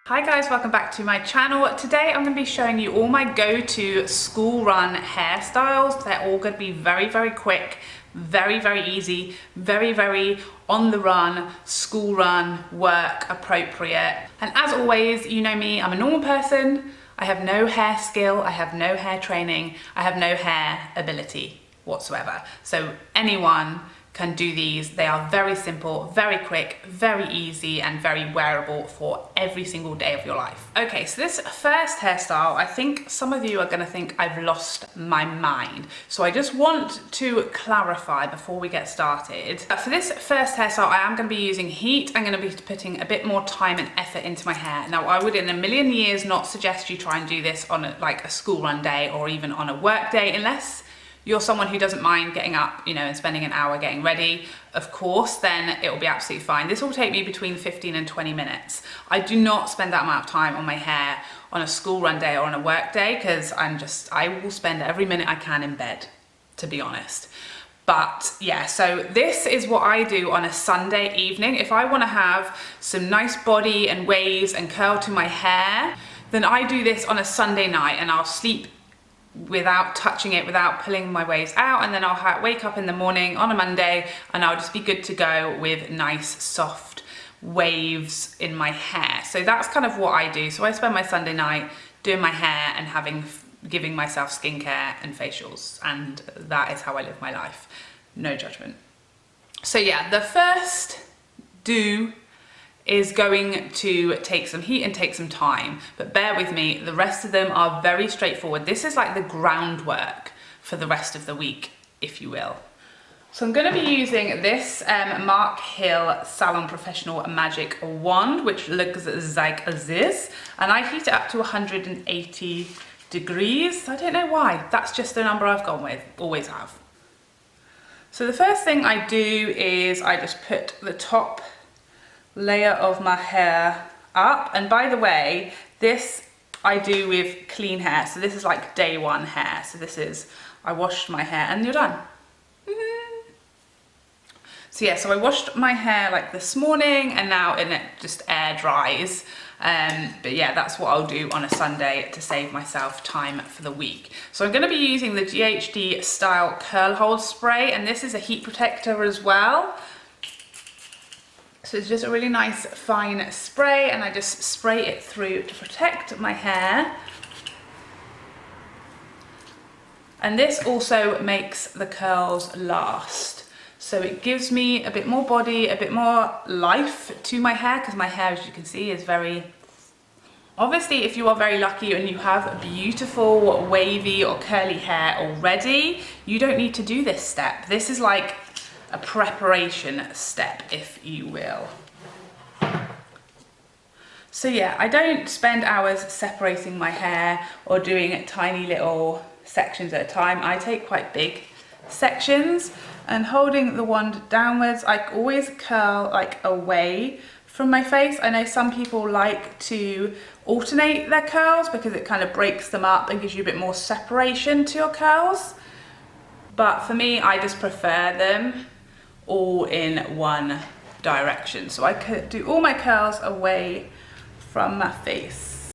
Hi guys, welcome back to my channel. Today I'm going to be showing you all my go-to school run hairstyles. They're all going to be very quick, very easy, very on the run, school run, work appropriate. And as always, you know me, I'm a normal person. I have no hair skill, I have no hair training, I have no hair ability whatsoever. So anyone can do these. They are very simple, very quick, very easy, and very wearable for every single day of your life. Okay, so this first hairstyle, I think some of you are gonna think I've lost my mind. So I just want to clarify before we get started. For this first hairstyle, I am gonna be using heat. I'm gonna be putting a bit more time and effort into my hair. Now, I would in a million years not suggest you try and do this on like a school run day or even on a work day, unless you're someone who doesn't mind getting up, and spending an hour getting ready, of course, then it will be absolutely fine. This will take me between 15 and 20 minutes. I do not spend that amount of time on my hair on a school run day or on a work day because I will spend every minute I can in bed, to be honest. But yeah, so this is what I do on a Sunday evening. If I want to have some nice body and waves and curl to my hair, then I do this on a Sunday night and I'll sleep without touching it, without pulling my waves out, and then I'll wake up in the morning on a Monday and I'll just be good to go with nice soft waves in my hair. So that's kind of what I do. So I spend my Sunday night doing my hair and giving myself skincare and facials, and that is how I live my life. No judgment. So yeah, the first do is going to take some heat and take some time, but bear with me, the rest of them are very straightforward. This is like the groundwork for the rest of the week, if you will. So I'm going to be using this Mark Hill Salon Professional Magic Wand, which looks like this, and I heat it up to 180 degrees. I don't know why, that's just the number I've gone with, always have. So the first thing I do is I just put the top layer of my hair up, and by the way, this I do with clean hair, so this is like day one hair. So this is, I washed my hair and you're done. So yeah, so I washed my hair like this morning and now it just air dries. But yeah, that's what I'll do on a Sunday to save myself time for the week. So I'm going to be using the GHD Style Curl Hold Spray, and this is a heat protector as well. So it's just a really nice fine spray, and I just spray it through to protect my hair. And this also makes the curls last. So it gives me a bit more body, a bit more life to my hair, because my hair, as you can see, is very... Obviously, if you are very lucky and you have beautiful wavy or curly hair already, you don't need to do this step. This is like a preparation step, if you will. So yeah, I don't spend hours separating my hair or doing tiny little sections at a time. I take quite big sections, and holding the wand downwards, I always curl like away from my face. I know some people like to alternate their curls because it kind of breaks them up and gives you a bit more separation to your curls. But for me, I just prefer them all in one direction. So I could do all my curls away from my face.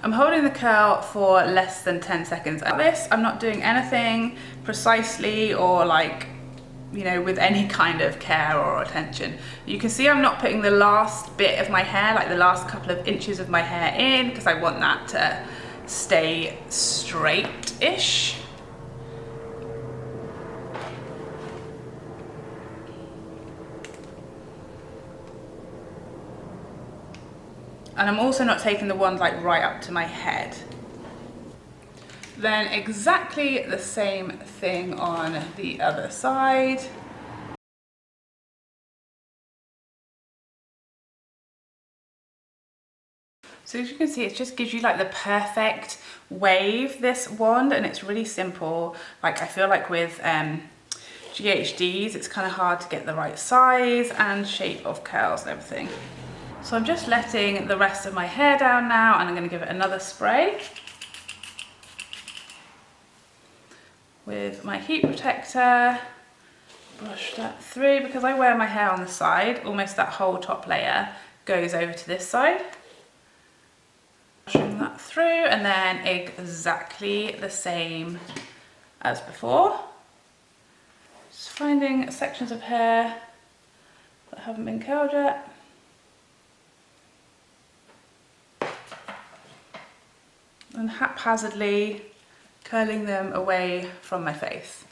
I'm holding the curl for less than 10 seconds. At this, I'm not doing anything precisely or like, with any kind of care or attention. You can see I'm not putting the last bit of my hair, like the last couple of inches of my hair in, because I want that to stay straight-ish. And I'm also not taking the wand like right up to my head. Then exactly the same thing on the other side. So as you can see, it just gives you like the perfect wave, this wand, and it's really simple. Like I feel like with GHDs, it's kind of hard to get the right size and shape of curls and everything. So I'm just letting the rest of my hair down now, and I'm going to give it another spray with my heat protector. brush that through because I wear my hair on the side. Almost that whole top layer goes over to this side. Brushing that through, and then exactly the same as before. Just finding sections of hair that haven't been curled yet. And haphazardly curling them away from my face.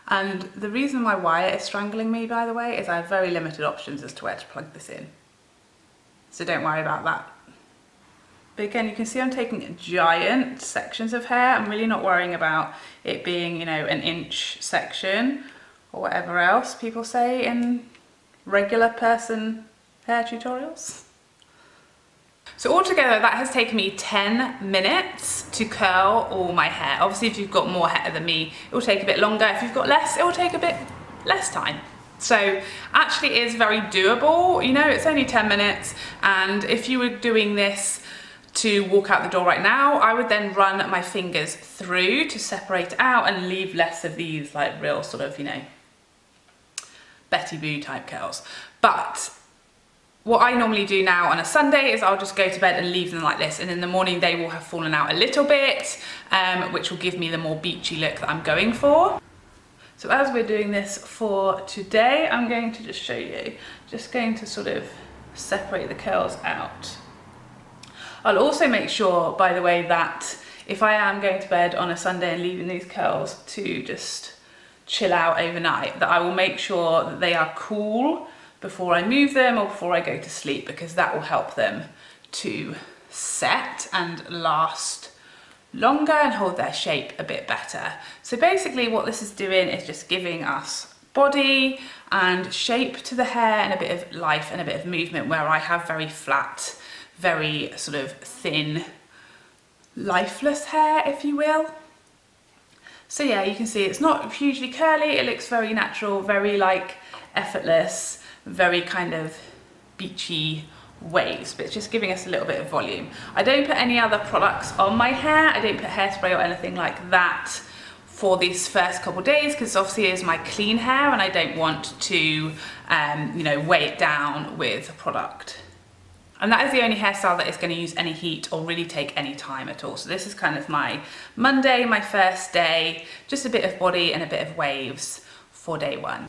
And the reason my wire is strangling me, by the way, is I have very limited options as to where to plug this in. So don't worry about that. But again, you can see I'm taking giant sections of hair. I'm really not worrying about it being, you know, an inch section or whatever else people say in regular person hair tutorials. So altogether, that has taken me 10 minutes to curl all my hair. Obviously, if you've got more hair than me, it will take a bit longer. If you've got less, it will take a bit less time. So actually it is very doable. You know, it's only 10 minutes. And if you were doing this to walk out the door right now, I would then run my fingers through to separate it out and leave less of these like real sort of, you know, Betty Boo type curls. But what I normally do now on a Sunday is I'll just go to bed and leave them like this, and in the morning they will have fallen out a little bit, which will give me the more beachy look that I'm going for. So as we're doing this for today, I'm going to just show you, just going to sort of separate the curls out. I'll also make sure, by the way, that if I am going to bed on a Sunday and leaving these curls to just chill out overnight, that I will make sure that they are cool before I move them or before I go to sleep, because that will help them to set and last longer and hold their shape a bit better. So basically what this is doing is just giving us body and shape to the hair and a bit of life and a bit of movement, where I have very flat, very sort of thin, lifeless hair, if you will. So yeah, you can see it's not hugely curly, it looks very natural, very like effortless, very kind of beachy waves, but it's just giving us a little bit of volume. I don't put any other products on my hair. I don't put hairspray or anything like that for these first couple of days, because obviously it's my clean hair and I don't want to, you know, weigh it down with a product. And that is the only hairstyle that is going to use any heat or really take any time at all. So this is kind of my Monday, my first day, just a bit of body and a bit of waves for day one.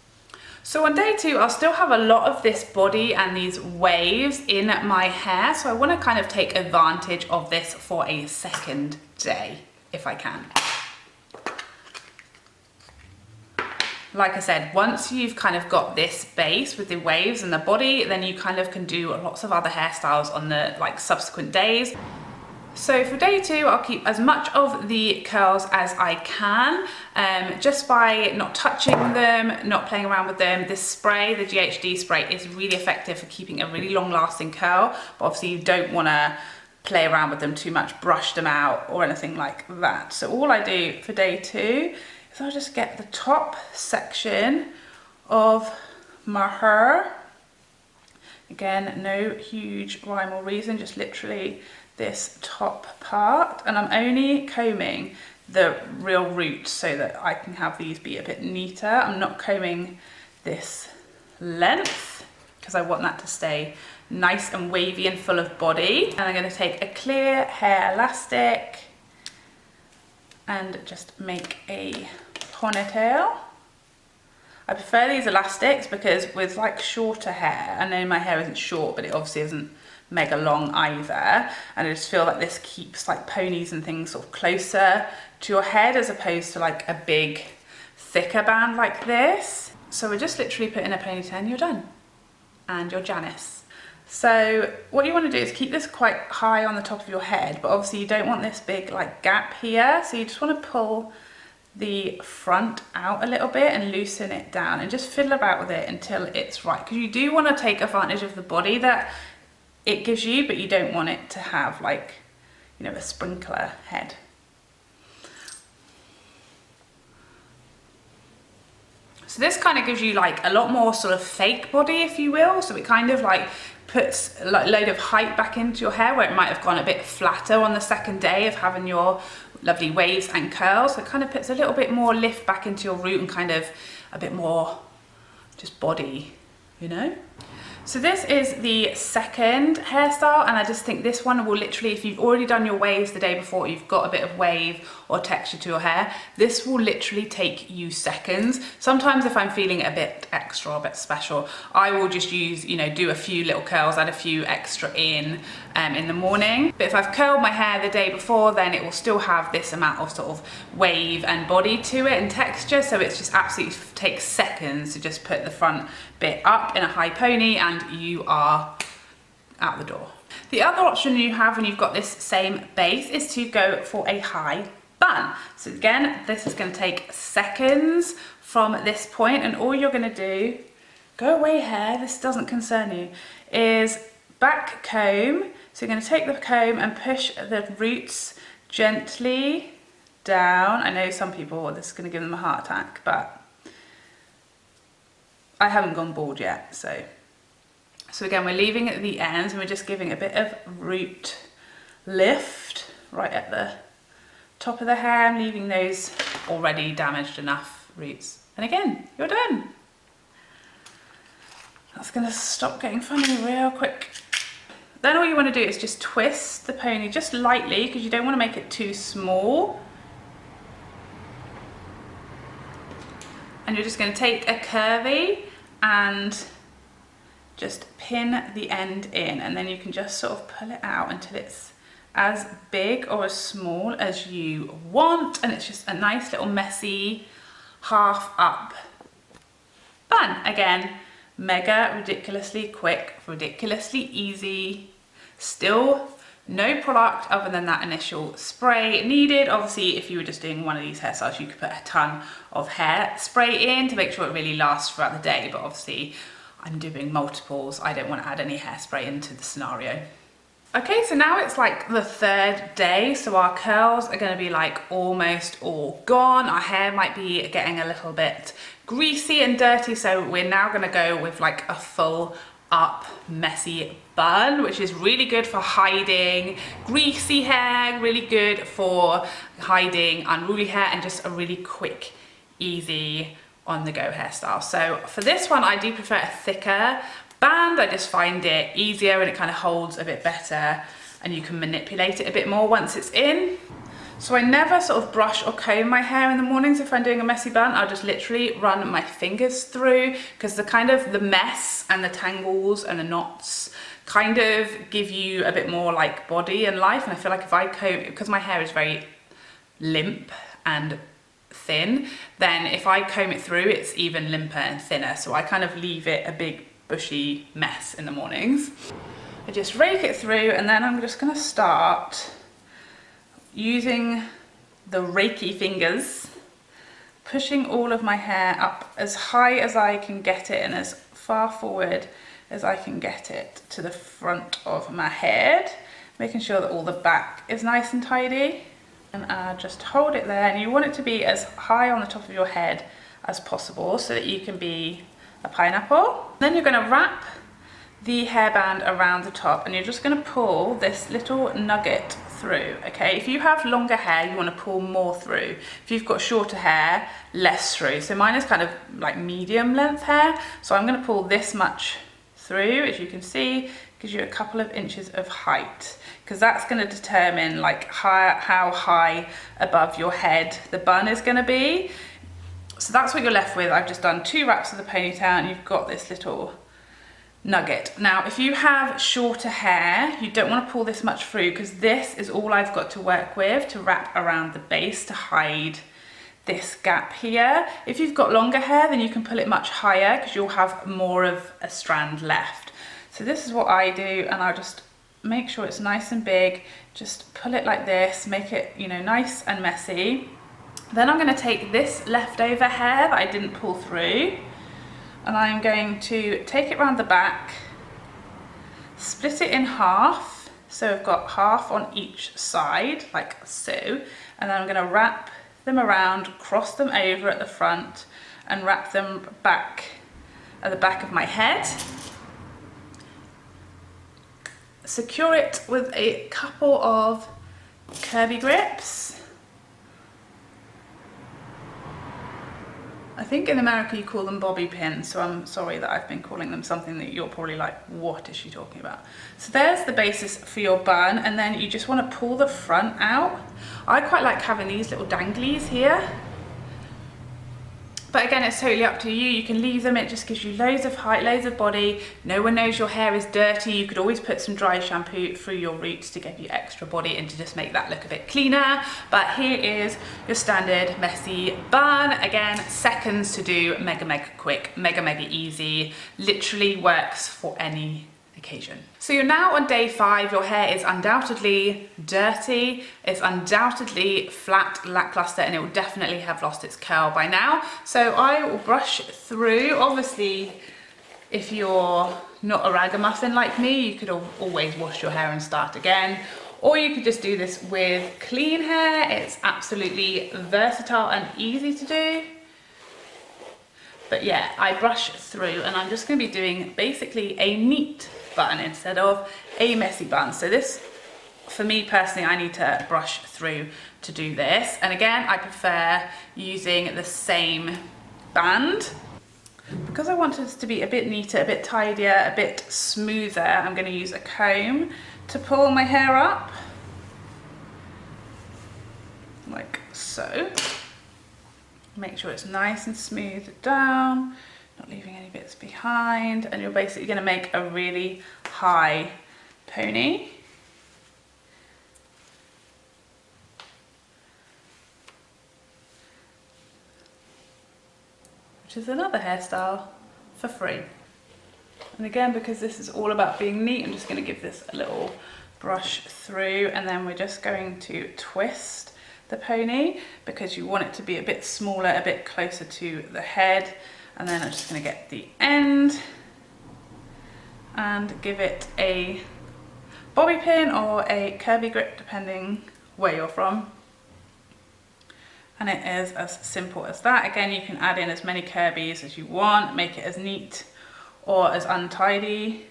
So on day two, I'll still have a lot of this body and these waves in my hair. So I want to kind of take advantage of this for a second day, if I can. Like I said, once you've kind of got this base with the waves and the body, then you kind of can do lots of other hairstyles on the like subsequent days. So for day two, I'll keep as much of the curls as I can, just by not touching them, not playing around with them. This spray, the GHD spray, is really effective for keeping a really long lasting curl, but obviously you don't want to play around with them too much, brush them out or anything like that. So all I do for day two is I'll just get the top section of my hair. Again, no huge rhyme or reason, just literally this top part, and I'm only combing the real roots so that I can have these be a bit neater. I'm not combing this length because I want that to stay nice and wavy and full of body. And I'm going to take a clear hair elastic and just make a ponytail. I prefer these elastics because with like shorter hair, I know my hair isn't short, but it obviously isn't mega long either, and I just feel like this keeps like ponies and things sort of closer to your head as opposed to like a big thicker band like this. So we're just literally putting a ponytail and you're done, and you're Janice. So what you want to do is keep this quite high on the top of your head, but obviously you don't want this big like gap here, so you just want to pull the front out a little bit and loosen it down and just fiddle about with it until it's right, because you do want to take advantage of the body that it gives you, but you don't want it to have like, you know, a sprinkler head. So this kind of gives you like a lot more sort of fake body, if you will. So it kind of like puts a load of height back into your hair where it might have gone a bit flatter on the second day of having your lovely waves and curls. So it kind of puts a little bit more lift back into your root and kind of a bit more just body, you know? So this is the second hairstyle, and I just think this one will literally, if you've already done your waves the day before, you've got a bit of wave or texture to your hair, this will literally take you seconds. Sometimes if I'm feeling a bit extra, a bit special, I will just use, you know, do a few little curls, add a few extra in the morning. But if I've curled my hair the day before, then it will still have this amount of sort of wave and body to it and texture. So it's just absolutely takes seconds to just put the front bit up in a high pony and you are out the door. The other option you have when you've got this same base is to go for a high bun. So again, this is going to take seconds from this point, and all you're going to do, go away hair, this doesn't concern you, is back comb. So you're going to take the comb and push the roots gently down. I know some people, this is going to give them a heart attack, but I haven't gone bald yet, so again, we're leaving at the ends and we're just giving a bit of root lift right at the top of the hair. I'm leaving those already damaged enough roots. And again, you're done. That's gonna stop getting funny real quick. Then all you wanna do is just twist the pony just lightly, because you don't wanna make it too small. And you're just going to take a curvy and just pin the end in, and then you can just sort of pull it out until it's as big or as small as you want, and it's just a nice little messy half up bun. Again, mega ridiculously quick, ridiculously easy, still no product other than that initial spray needed. Obviously, if you were just doing one of these hairstyles, you could put a ton of hair spray in to make sure it really lasts throughout the day. But obviously, I'm doing multiples. I don't want to add any hairspray into the scenario. Okay, so now it's like the third day. So our curls are going to be like almost all gone. Our hair might be getting a little bit greasy and dirty. So we're now going to go with like a full up messy bun, which is really good for hiding greasy hair, really good for hiding unruly hair, and just a really quick, easy on the go hairstyle. So for this one, I do prefer a thicker band. I just find it easier and it kind of holds a bit better, and you can manipulate it a bit more once it's in. So I never sort of brush or comb my hair in the mornings if I'm doing a messy bun. I'll just literally run my fingers through, because the mess and the tangles and the knots kind of give you a bit more like body and life. And I feel like if I comb, because my hair is very limp and thin, then if I comb it through, it's even limper and thinner. So I kind of leave it a big bushy mess in the mornings. I just rake it through, and then I'm just gonna start using the rakey fingers, pushing all of my hair up as high as I can get it and as far forward as I can get it to the front of my head, making sure that all the back is nice and tidy. And just hold it there, and you want it to be as high on the top of your head as possible so that you can be a pineapple. Then you're going to wrap the hairband around the top, and you're just going to pull this little nugget through. Okay, if you have longer hair, you want to pull more through. If you've got shorter hair, less through. So mine is kind of like medium length hair, so I'm going to pull this much through. As you can see, gives you a couple of inches of height, because that's going to determine like how high above your head the bun is going to be. So that's what you're left with. I've just done 2 wraps of the ponytail, and you've got this little nugget. Now, if you have shorter hair, you don't want to pull this much through, because this is all I've got to work with to wrap around the base to hide this gap here. If you've got longer hair, then you can pull it much higher, because you'll have more of a strand left. So this is what I do, and I'll just make sure it's nice and big. Just pull it like this, make it, you know, nice and messy. Then I'm going to take this leftover hair that I didn't pull through, and I'm going to take it around the back, split it in half, so I've got half on each side, like so, and then I'm going to wrap them around, cross them over at the front, and wrap them back at the back of my head. Secure it with a couple of curvy grips. I think in America you call them bobby pins, so I'm sorry that I've been calling them something that you're probably like, what is she talking about? So there's the basis for your bun, and then you just want to pull the front out. I quite like having these little danglies here. But again, it's totally up to you. You can leave them, it just gives you loads of height, loads of body. No one knows your hair is dirty. You could always put some dry shampoo through your roots to give you extra body and to just make that look a bit cleaner. But here is your standard messy bun. Again, seconds to do, mega, mega quick, mega, mega easy. Literally works for any occasion. So you're now on day 5, your hair is undoubtedly dirty, it's undoubtedly flat, lackluster, and it will definitely have lost its curl by now. So I will brush through. Obviously, if you're not a ragamuffin like me, you could always wash your hair and start again. Or you could just do this with clean hair. It's absolutely versatile and easy to do. But yeah, I brush through, and I'm just going to be doing basically a neat bun instead of a messy bun. So this, for me personally, I need to brush through to do this. And again, I prefer using the same band. Because I want this to be a bit neater, a bit tidier, a bit smoother, I'm going to use a comb to pull my hair up. Like so. Make sure it's nice and smooth down, not leaving any bits behind, and you're basically going to make a really high pony. Which is another hairstyle for free. And again, because this is all about being neat, I'm just going to give this a little brush through, and then we're just going to twist the pony because you want it to be a bit smaller, a bit closer to the head. And then I'm just going to get the end and give it a bobby pin or a curvy grip depending where you're from. And it is as simple as that. Again, you can add in as many curvies as you want, make it as neat or as untidy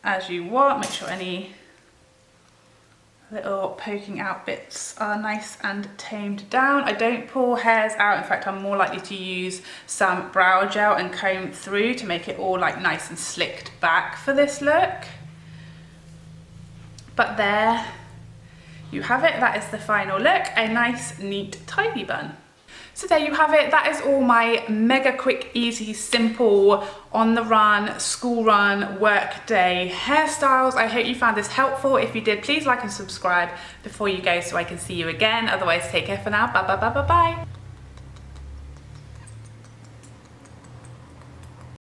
as you want. Make sure any little poking out bits are nice and tamed down. I don't pull hairs out. In fact, I'm more likely to use some brow gel and comb through to make it all like nice and slicked back for this look. But there you have it. That is the final look, a nice, neat, tidy bun. So there you have it. That is all my mega quick, easy, simple, on the run, school run, work day hairstyles. I hope you found this helpful. If you did, please like and subscribe before you go so I can see you again. Otherwise, take care for now. Bye, bye, bye, bye, bye.